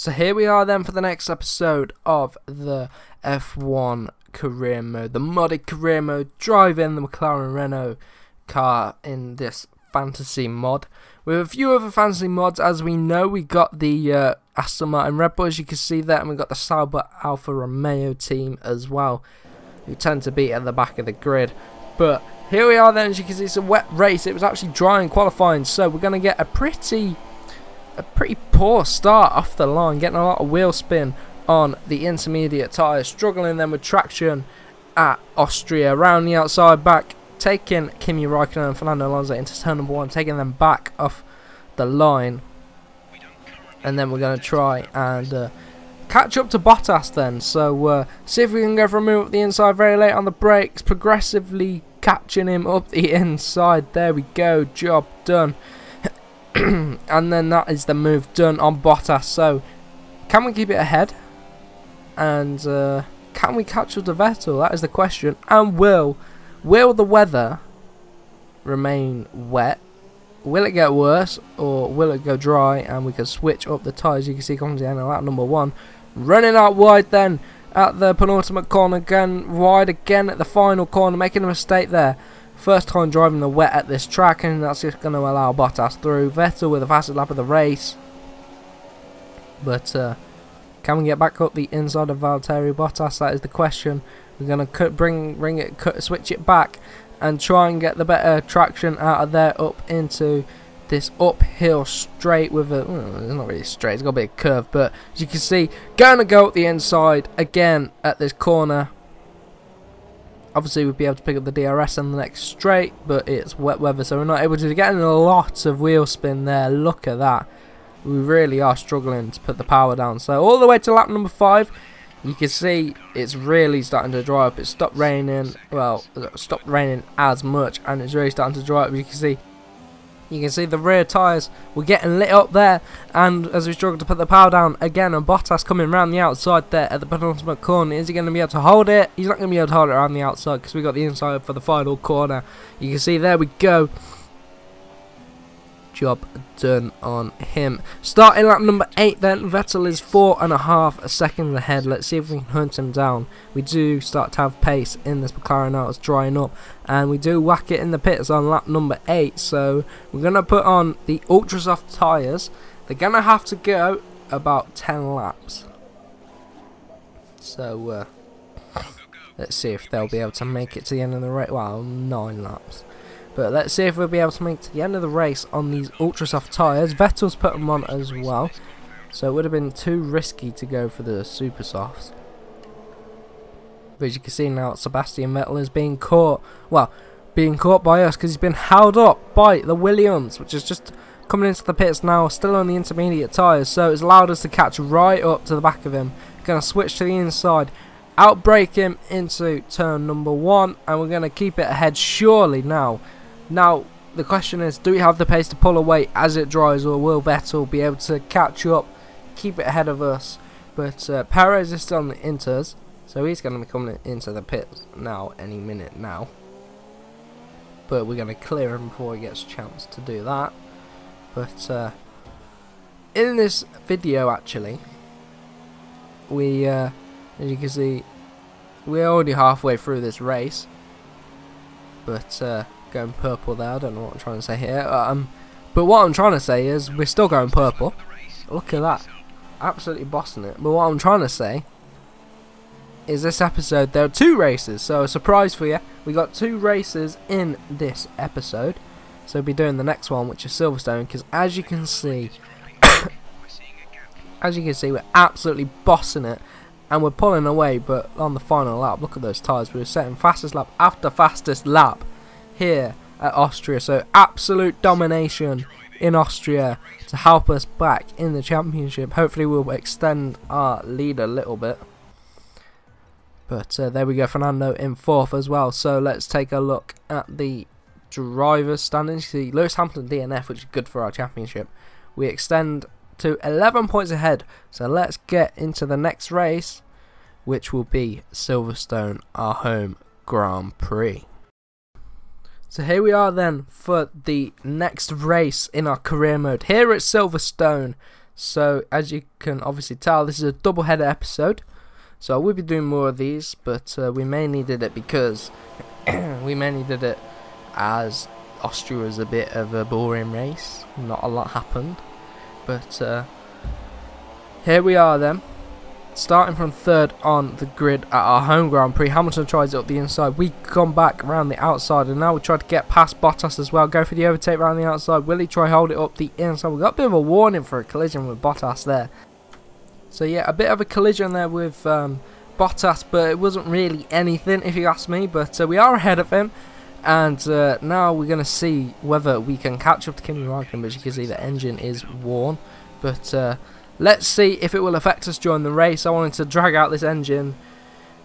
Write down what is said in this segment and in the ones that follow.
So here we are then for the next episode of the F1 career mode, the modded career mode, driving the McLaren Renault car in this fantasy mod. We have a few other fantasy mods, as we know. We got the Aston Martin Red Bull, as you can see there, and we got the Sauber Alfa Romeo team as well, who tend to be at the back of the grid. But here we are then, as you can see, it's a wet race. It was actually dry in qualifying, so we're going to get a pretty poor start off the line, getting a lot of wheel spin on the intermediate tyres, struggling then with traction at Austria, around the outside back, taking Kimi Raikkonen and Fernando Alonso into turn number 1, taking them back off the line, and then we're going to try and catch up to Bottas then. So see if we can go for a move up the inside very late on the brakes, progressively catching him up the inside. There we go, job done. And then that is the move done on Bottas. So can we keep it ahead, and can we catch up to Vettel? That is the question. And will the weather remain wet? Will it get worse, or will it go dry and we can switch up the tyres? You can see comes the end of lap number 1, running out wide then at the penultimate corner, again wide again at the final corner, making a mistake there. First time driving the wet at this track, and that's just going to allow Bottas through. Vettel with the fastest lap of the race, but can we get back up the inside of Valtteri Bottas? That is the question. We're going to switch it back and try and get the better traction out of there up into this uphill straight with a, it's not really straight, it's got a bit of curve, but as you can see, going to go up the inside again at this corner. Obviously we'll be able to pick up the DRS on the next straight, but it's wet weather, so we're not able to get in a lot of wheel spin there. Look at that. We really are struggling to put the power down. So all the way to lap number 5, you can see it's really starting to dry up. It stopped raining, well, it stopped raining as much, and it's really starting to dry up. You can see the rear tyres were getting lit up there, and as we struggle to put the power down again, and Bottas coming around the outside there at the penultimate corner. Is he going to be able to hold it? He's not going to be able to hold it around the outside, because we got the inside for the final corner. You can see, there we go. Job done on him. Starting lap number 8 then, Vettel is 4.5 seconds ahead. Let's see if we can hunt him down. We do start to have pace in this McLaren now. It's drying up, and we do whack it in the pits on lap number 8. So we're going to put on the ultra soft tyres. They're going to have to go about 10 laps. So let's see if they'll be able to make it to the end of the race. Well, 9 laps. But let's see if we'll be able to make it to the end of the race on these ultra soft tyres. Vettel's put them on as well, so it would have been too risky to go for the super softs. But as you can see now, Sebastian Vettel is being caught. Well, being caught by us, because he's been held up by the Williams, which is just coming into the pits now, still on the intermediate tyres. So it's allowed us to catch right up to the back of him. Going to switch to the inside, outbrake him into turn number 1, and we're going to keep it ahead surely now. Now, the question is, do we have the pace to pull away as it dries, or will Vettel be able to catch up, keep it ahead of us? But Perez is still on the inters, so he's going to be coming into the pits now, any minute now. But we're going to clear him before he gets a chance to do that. But in this video, actually, we, as you can see, we're already halfway through this race. But going purple there, I don't know what I'm trying to say here. But what I'm trying to say is we're still going purple. Look at that, absolutely bossing it. But what I'm trying to say is this episode there are 2 races, so a surprise for you. We got 2 races in this episode, so we'll be doing the next one, which is Silverstone, because as you can see, we're absolutely bossing it. And we're pulling away, but on the final lap, look at those tyres. We were setting fastest lap after fastest lap here at Austria. So absolute domination in Austria to help us back in the championship. Hopefully we'll extend our lead a little bit. But there we go, Fernando in 4th as well. So let's take a look at the drivers' standings. You see Lewis Hamilton DNF, which is good for our championship. We extend to 11 points ahead, so let's get into the next race, which will be Silverstone, our home Grand Prix. So here we are then for the next race in our career mode here at Silverstone. So as you can obviously tell, this is a double header episode. So I will be doing more of these, but we mainly did it because as Austria was a bit of a boring race. Not a lot happened, but here we are then. Starting from third on the grid at our home Grand Prix. Hamilton tries it up the inside. We come back around the outside, and now we try to get past Bottas as well. Go for the overtake around the outside. Will he try hold it up the inside? We got a bit of a warning for a collision with Bottas there. So yeah, a bit of a collision there with Bottas, but it wasn't really anything if you ask me. But we are ahead of him, and now we're going to see whether we can catch up to Kimi Räikkönen. But you can see the engine is worn. But let's see if it will affect us during the race. I wanted to drag out this engine,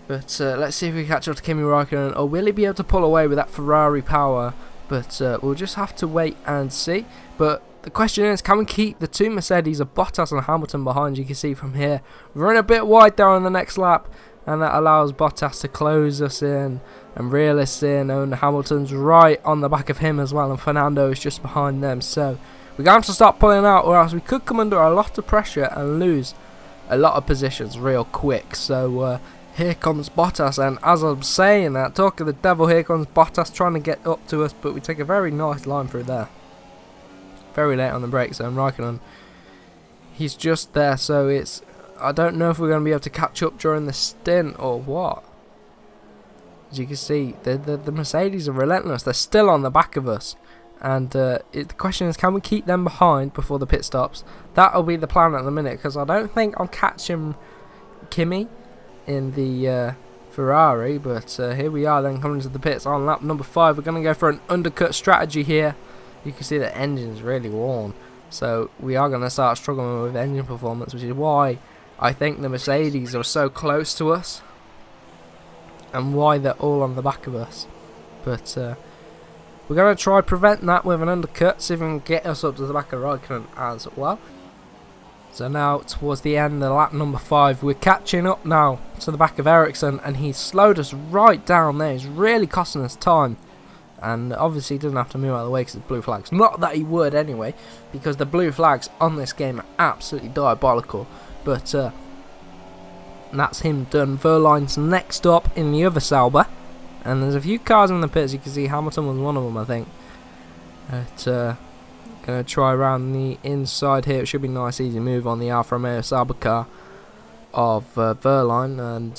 but let's see if we catch up to Kimi Räikkönen, or will he be able to pull away with that Ferrari power? But we'll just have to wait and see. But the question is, can we keep the two Mercedes of Bottas and Hamilton behind? You can see from here, we're running a bit wide there on the next lap, and that allows Bottas to close us in and reel us in, and Hamilton's right on the back of him as well, and Fernando is just behind them. So we're going to have to start pulling out, or else we could come under a lot of pressure and lose a lot of positions real quick. So here comes Bottas, and as I'm saying that, talk of the devil, here comes Bottas trying to get up to us, but we take a very nice line through there. Very late on the brakes, and Räikkönen, he's just there, so it's, I don't know if we're going to be able to catch up during the stint or what. As you can see, the Mercedes are relentless. They're still on the back of us. And the question is, can we keep them behind before the pit stops? That'll be the plan at the minute, because I don't think I'm catching Kimi in the Ferrari. But here we are then, coming to the pits on lap number 5. We're going to go for an undercut strategy here. You can see the engine's really worn. So we are going to start struggling with engine performance, which is why I think the Mercedes are so close to us, and why they're all on the back of us. But we're going to try prevent that with an undercut, see if we can get us up to the back of Räikkönen as well. So now towards the end of lap number 5, we're catching up now to the back of Ericsson, and he's slowed us right down there. He's really costing us time, and obviously he doesn't have to move out of the way because it's blue flags. Not that he would anyway, because the blue flags on this game are absolutely diabolical. But that's him done. Verline's next up in the other Sauber. And there's a few cars in the pits. You can see Hamilton was one of them, I think. But going to try around the inside here. It should be a nice, easy move on the Alfa Romeo Sauber car of Verline. And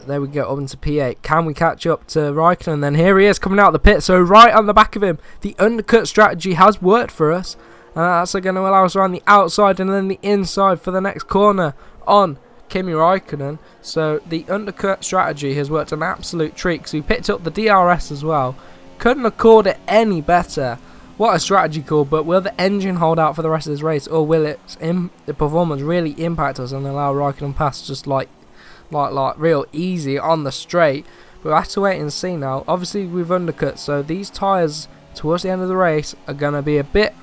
there we go, up into P8. Can we catch up to Räikkönen? And then here he is coming out of the pit. So right on the back of him. The undercut strategy has worked for us. And that's going to allow us around the outside and then the inside for the next corner on Kimi Räikkönen. So the undercut strategy has worked an absolute treat, because we picked up the DRS as well. Couldn't have called it any better. What a strategy call. But will the engine hold out for the rest of this race, or will the performance really impact us and allow Räikkönen pass just like real easy on the straight? We'll have to wait and see now. Obviously we've undercut, so these tyres towards the end of the race are going to be a bit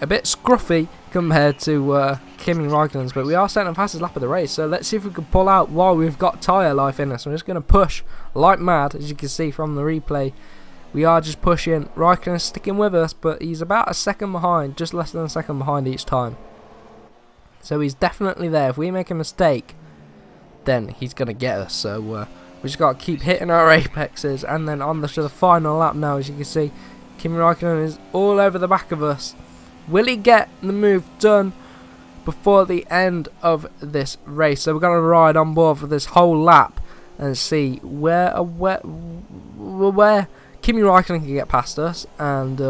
scruffy compared to Kimi Räikkönen's, but we are setting the fastest lap of the race, so let's see if we can pull out while we've got tyre life in us. I'm just going to push like mad, as you can see from the replay. We are just pushing. Räikkönen's sticking with us, but he's about a second behind, just less than a second behind each time. So he's definitely there. If we make a mistake, then he's going to get us, so we just got to keep hitting our apexes. And then on to the final lap now, as you can see, Kimi Räikkönen is all over the back of us. Will he get the move done before the end of this race? So we're going to ride on board for this whole lap and see where Kimi Räikkönen can get past us, and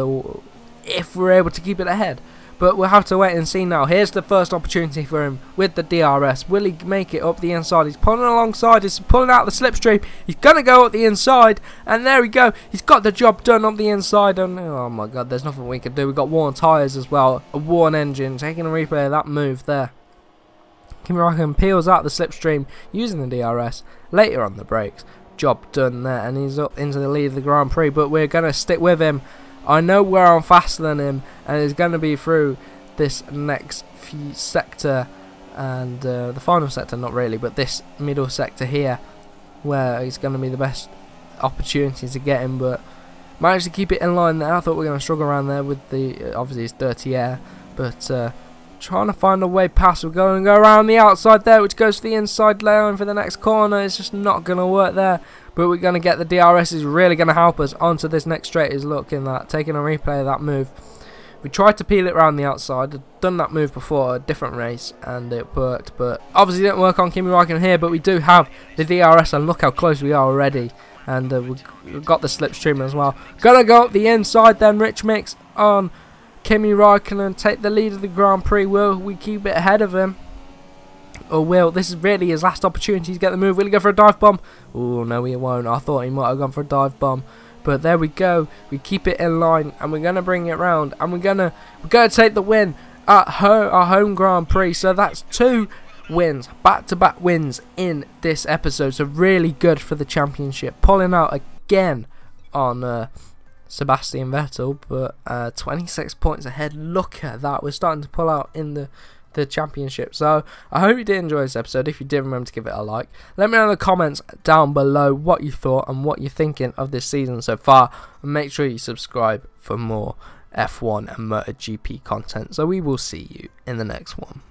if we're able to keep it ahead. But we'll have to wait and see now. Here's the first opportunity for him with the DRS. Will he make it up the inside? He's pulling alongside. He's pulling out the slipstream. He's going to go up the inside. And there we go. He's got the job done up the inside. And oh my god, there's nothing we can do. We've got worn tyres as well. A worn engine. Taking a replay of that move there. Kimi Räikkönen peels out the slipstream using the DRS. Later on the brakes. Job done there. And he's up into the lead of the Grand Prix. But we're going to stick with him. I know where I'm faster than him, and it's going to be through this next few sector and the final sector, not really, but this middle sector here, where it's going to be the best opportunity to get him. But managed to keep it in line there. I thought we were going to struggle around there with the obviously it's dirty air, but trying to find a way past. We're going to go around the outside there, which goes to the inside lane for the next corner. It's just not going to work there. But we're going to get the DRS is really going to help us onto this next straight. Is looking at taking a replay of that move. We tried to peel it around the outside. I've done that move before, a different race, and it worked. But obviously didn't work on Kimi Räikkönen here. But we do have the DRS, and look how close we are already. And we've got the slipstream as well. Gonna go up the inside then. Rich Mix on Kimi Räikkönen, take the lead of the Grand Prix. Will we keep it ahead of him? Or will this is really his last opportunity to get the move? Will he go for a dive bomb? Oh no, he won't. I thought he might have gone for a dive bomb, but there we go. We keep it in line, and we're gonna bring it round, and we're gonna take the win at our home Grand Prix. So that's 2 wins, back-to-back wins in this episode. So really good for the championship. Pulling out again on Sebastian Vettel, but 26 points ahead. Look at that. We're starting to pull out in the championship. So I hope you did enjoy this episode. If you did, remember to give it a like. Let me know in the comments down below what you thought and what you're thinking of this season so far, and make sure you subscribe for more F1 and MotoGP content. So we will see you in the next one.